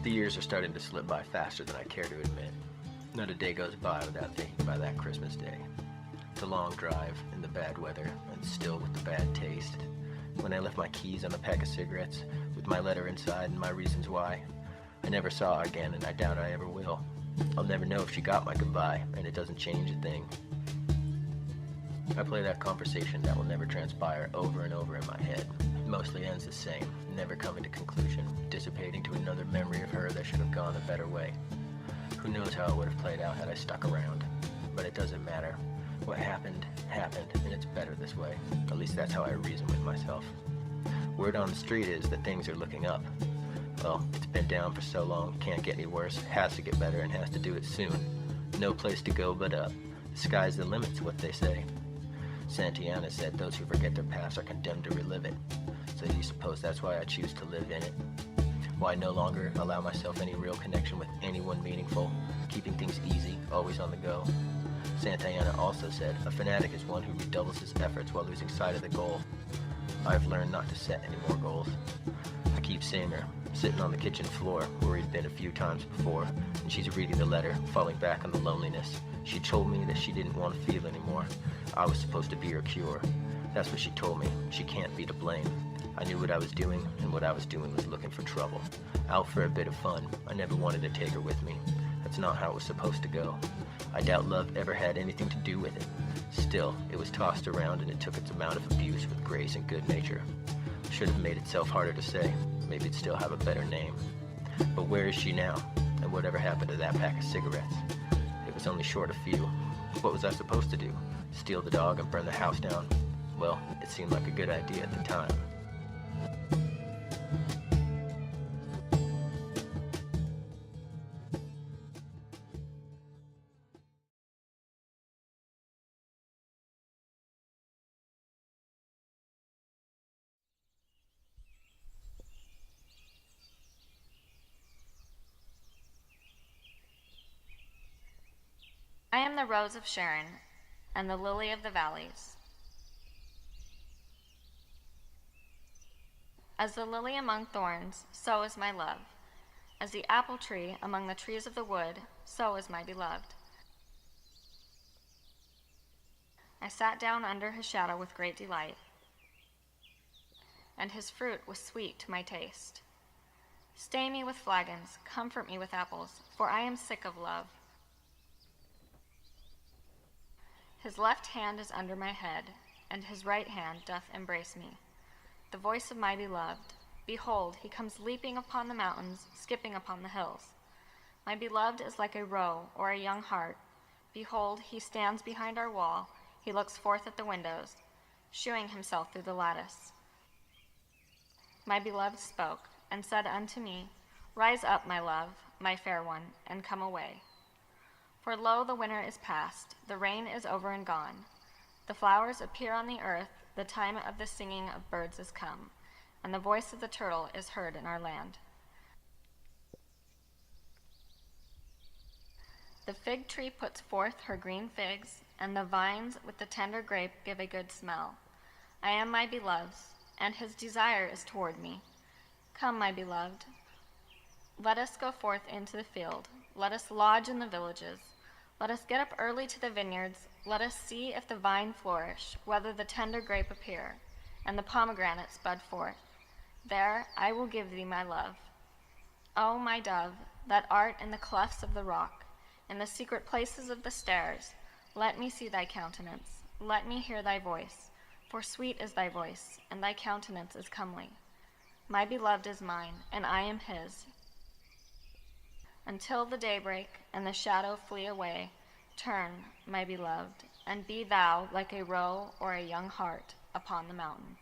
The years are starting to slip by faster than I care to admit. Not a day goes by without thinking about that Christmas day. The long drive in the bad weather and still with the bad taste. When I left my keys on a pack of cigarettes with my letter inside and my reasons why. I never saw her again and I doubt I ever will. I'll never know if she got my goodbye, and it doesn't change a thing. I play that conversation that will never transpire over and over in my head. It mostly ends the same, never coming to conclusion, dissipating to another memory of her that should have gone a better way. Who knows how it would have played out had I stuck around, but it doesn't matter. What happened, happened, and it's better this way. At least that's how I reason with myself. Word on the street is that things are looking up. Well, it's been down for so long, can't get any worse, has to get better, and has to do it soon. No place to go but up. The sky's the limit's what they say. Santayana said those who forget their past are condemned to relive it. So do you suppose that's why I choose to live in it? Why I no longer allow myself any real connection with anyone meaningful, keeping things easy, always on the go? Santayana also said, a fanatic is one who redoubles his efforts while losing sight of the goal. I've learned not to set any more goals. I keep seeing her, sitting on the kitchen floor, where we'd been a few times before, and she's reading the letter, falling back on the loneliness. She told me that she didn't want to feel anymore. I was supposed to be her cure. That's what she told me. She can't be to blame. I knew what I was doing, and what I was doing was looking for trouble. Out for a bit of fun. I never wanted to take her with me. That's not how it was supposed to go. I doubt love ever had anything to do with it. Still, it was tossed around and it took its amount of abuse with grace and good nature. Should have made itself harder to say. Maybe it'd still have a better name. But where is she now? And whatever happened to that pack of cigarettes? It was only short a few. What was I supposed to do? Steal the dog and burn the house down? Well, it seemed like a good idea at the time. I am the rose of Sharon, and the lily of the valleys. As the lily among thorns, so is my love. As the apple tree among the trees of the wood, so is my beloved. I sat down under his shadow with great delight, and his fruit was sweet to my taste. Stay me with flagons, comfort me with apples, for I am sick of love. His left hand is under my head, and his right hand doth embrace me. The voice of my beloved, behold, he comes leaping upon the mountains, skipping upon the hills. My beloved is like a roe or a young hart. Behold, he stands behind our wall, he looks forth at the windows, shewing himself through the lattice. My beloved spoke, and said unto me, Rise up, my love, my fair one, and come away. For lo, the winter is past, the rain is over and gone. The flowers appear on the earth, the time of the singing of birds is come, and the voice of the turtle is heard in our land. The fig tree puts forth her green figs, and the vines with the tender grape give a good smell. I am my beloved's, and his desire is toward me. Come, my beloved, let us go forth into the field. Let us lodge in the villages. Let us get up early to the vineyards. Let us see if the vine flourish, whether the tender grape appear, and the pomegranates bud forth. There I will give thee my love. O my dove, that art in the clefts of the rock, in the secret places of the stairs, let me see thy countenance, let me hear thy voice, for sweet is thy voice, and thy countenance is comely. My beloved is mine, and I am his. Until the daybreak and the shadow flee away, turn, my beloved, and be thou like a roe or a young hart upon the mountain.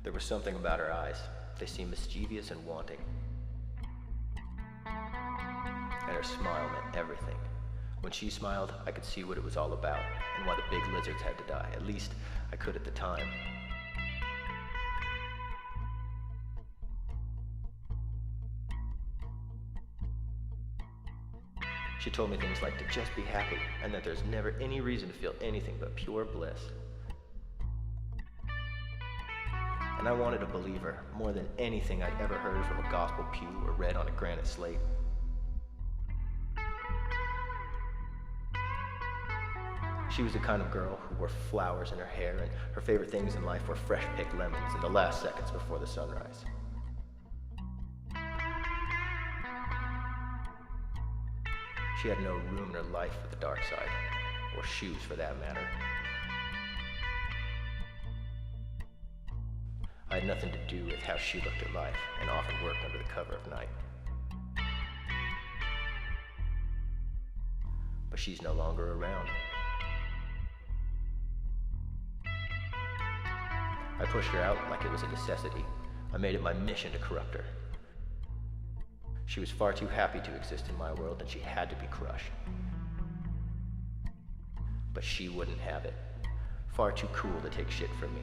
There was something about her eyes. They seemed mischievous and wanting. And her smile meant everything. When she smiled, I could see what it was all about, and why the big lizards had to die. At least, I could at the time. She told me things like to just be happy, and that there's never any reason to feel anything but pure bliss. And I wanted to believe her more than anything I'd ever heard from a gospel pew or read on a granite slate. She was the kind of girl who wore flowers in her hair, and her favorite things in life were fresh-picked lemons in the last seconds before the sunrise. She had no room in her life for the dark side, or shoes for that matter. I had nothing to do with how she looked at life, and often worked under the cover of night. But she's no longer around. I pushed her out like it was a necessity. I made it my mission to corrupt her. She was far too happy to exist in my world, and she had to be crushed. But she wouldn't have it. Far too cool to take shit from me.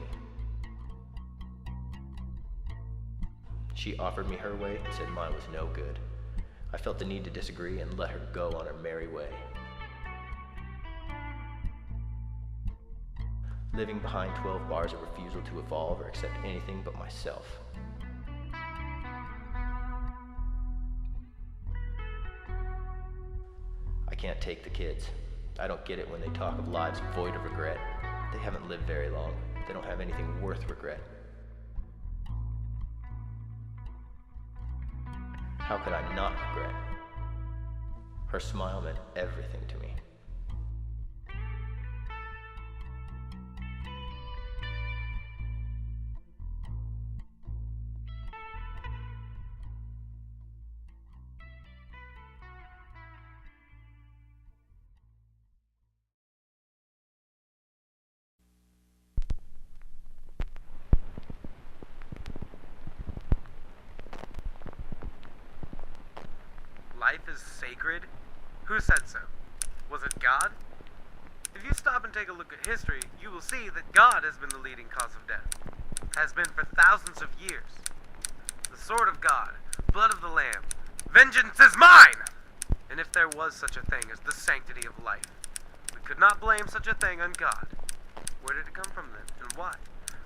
She offered me her way and said mine was no good. I felt the need to disagree and let her go on her merry way. Living behind 12 bars of refusal to evolve or accept anything but myself. I can't take the kids. I don't get it when they talk of lives void of regret. They haven't lived very long. They don't have anything worth regret. How could I not regret? Her smile meant everything to me. Life is sacred? Who said so? Was it God? If you stop and take a look at history, you will see that God has been the leading cause of death. Has been for thousands of years. The sword of God, blood of the Lamb, vengeance is mine! And if there was such a thing as the sanctity of life, we could not blame such a thing on God. Where did it come from then, and why?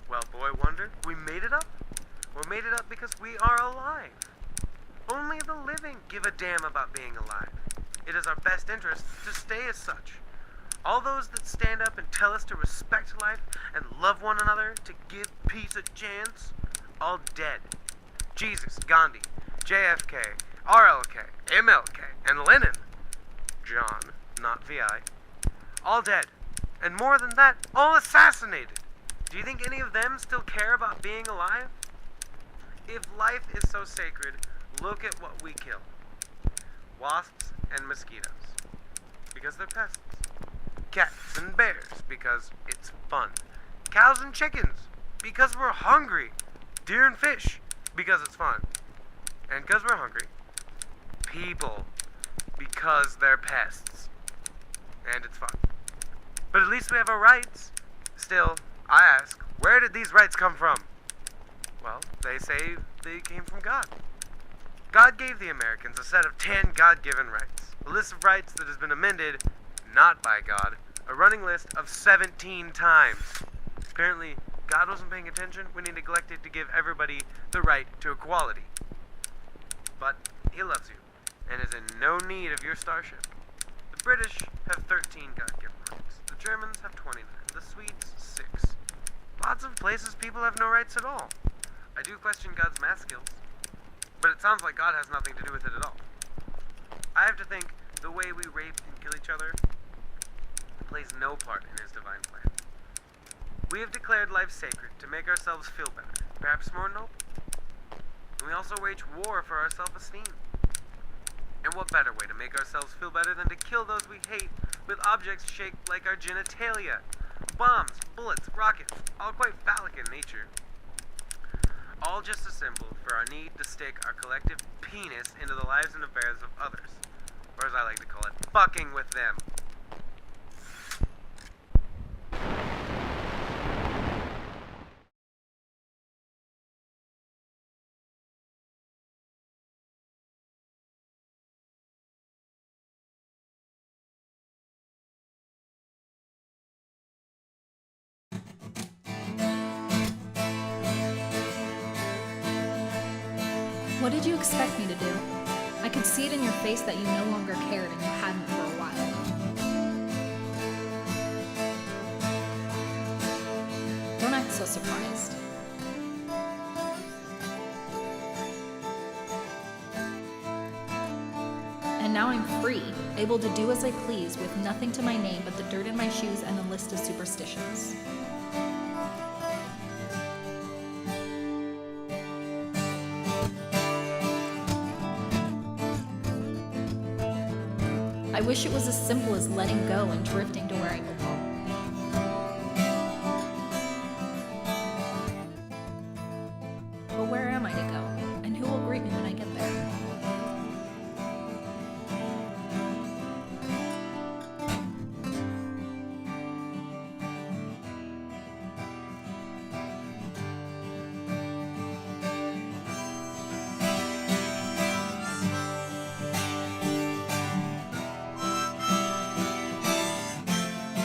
Well, boy wonder, we made it up? Or made it up because we are alive? Only the living give a damn about being alive. It is our best interest to stay as such. All those that stand up and tell us to respect life and love one another, to give peace a chance, all dead. Jesus, Gandhi, JFK, RLK, MLK, and Lenin. John, not VI. All dead. And more than that, all assassinated. Do you think any of them still care about being alive? If life is so sacred, look at what we kill. Wasps and mosquitoes, because they're pests. Cats and bears, because it's fun. Cows and chickens, because we're hungry. Deer and fish, because it's fun. And because we're hungry. People, because they're pests. And it's fun. But at least we have our rights. Still, I ask, where did these rights come from? Well, they say they came from God. God gave the Americans a set of 10 God-given rights. A list of rights that has been amended, not by God, a running list of 17 times. Apparently, God wasn't paying attention when he neglected to give everybody the right to equality. But he loves you, and is in no need of your starship. The British have 13 God-given rights. The Germans have 29. The Swedes, 6. Lots of places people have no rights at all. I do question God's math skills, but it sounds like God has nothing to do with it at all. I have to think the way we rape and kill each other plays no part in his divine plan. We have declared life sacred to make ourselves feel better, perhaps more noble. And we also wage war for our self-esteem. And what better way to make ourselves feel better than to kill those we hate with objects shaped like our genitalia? Bombs, bullets, rockets, all quite phallic in nature. All just a symbol for our need to stick our collective penis into the lives and affairs of others. Or as I like to call it, fucking with them. What did you expect me to do? I could see it in your face that you no longer cared and you hadn't for a while. Don't act so surprised. And now I'm free, able to do as I please with nothing to my name but the dirt in my shoes and a list of superstitions. I wish it was as simple as letting go and drifting to where I belong. But where am I to go? And who will greet me when I get there?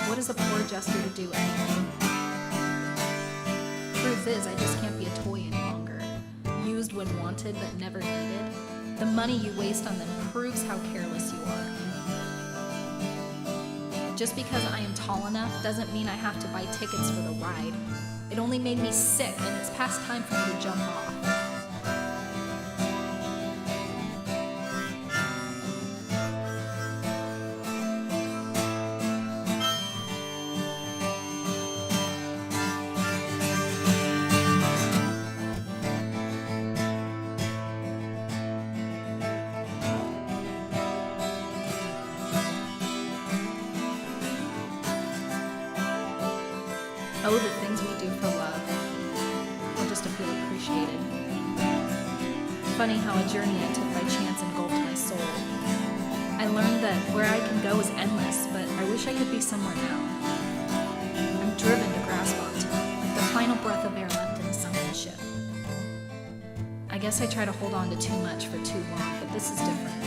What is a poor jester to do anyway? Truth is, I just can't be a toy any longer. Used when wanted, but never needed. The money you waste on them proves how careless you are. Just because I am tall enough doesn't mean I have to buy tickets for the ride. It only made me sick, and it's past time for me to jump off. Oh, the things we do for love, or just to feel appreciated. Funny how a journey I took by chance engulfed my soul. I learned that where I can go is endless, but I wish I could be somewhere now. I'm driven to grasp onto, like the final breath of air left in a sunken ship. I guess I try to hold on to too much for too long, but this is different.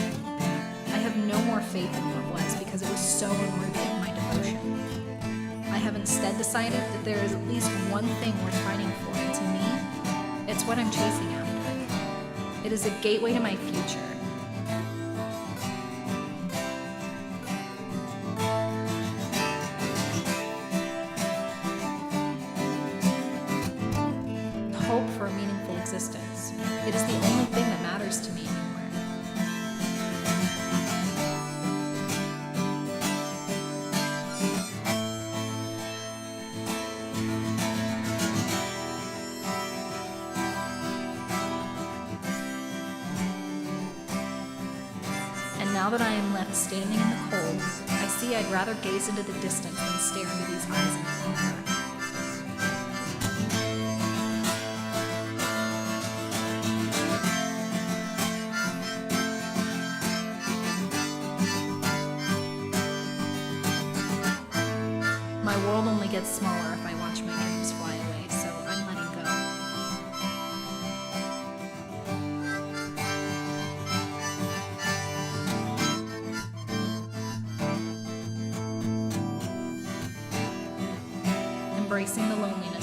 I have no more faith in what was because it was so unworthy of my devotion. I have instead decided that there is at least one thing worth fighting for, and to me, it's what I'm chasing after. It is a gateway to my future. Hope for a meaningful existence. It is the only thing that matters to me anymore. Now that I am left standing in the cold, I see I'd rather gaze into the distance than stare into these eyes any longer. My world only gets smaller if I watch my dreams fly away, so I'm letting go. Embracing the loneliness